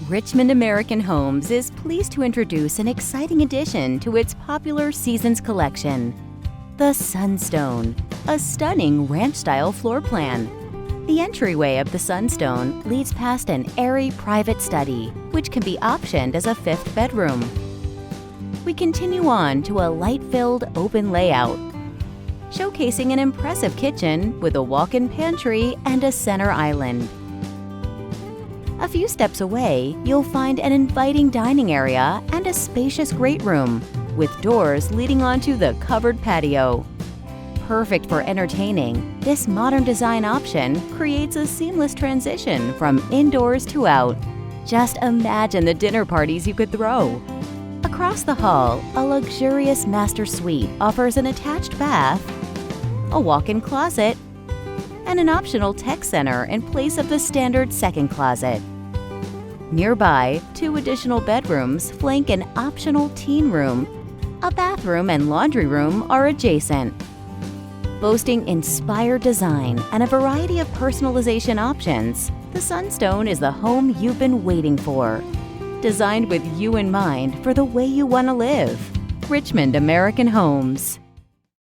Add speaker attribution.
Speaker 1: Richmond American Homes is pleased to introduce an exciting addition to its popular Seasons collection, the Sunstone, a stunning ranch-style floor plan. The entryway of the Sunstone leads past an airy private study, which can be optioned as a fifth bedroom. We continue on to a light-filled open layout, showcasing an impressive kitchen with a walk-in pantry and a center island. A few steps away, you'll find an inviting dining area and a spacious great room, with doors leading onto the covered patio. Perfect for entertaining, this modern design option creates a seamless transition from indoors to out. Just imagine the dinner parties you could throw. Across the hall, a luxurious master suite offers an attached bath, a walk-in closet, and an optional tech center in place of the standard second closet. Nearby, 2 additional bedrooms flank an optional teen room. A bathroom and laundry room are adjacent. Boasting inspired design and a variety of personalization options, the Sunstone is the home you've been waiting for. Designed with you in mind for the way you want to live. Richmond American Homes.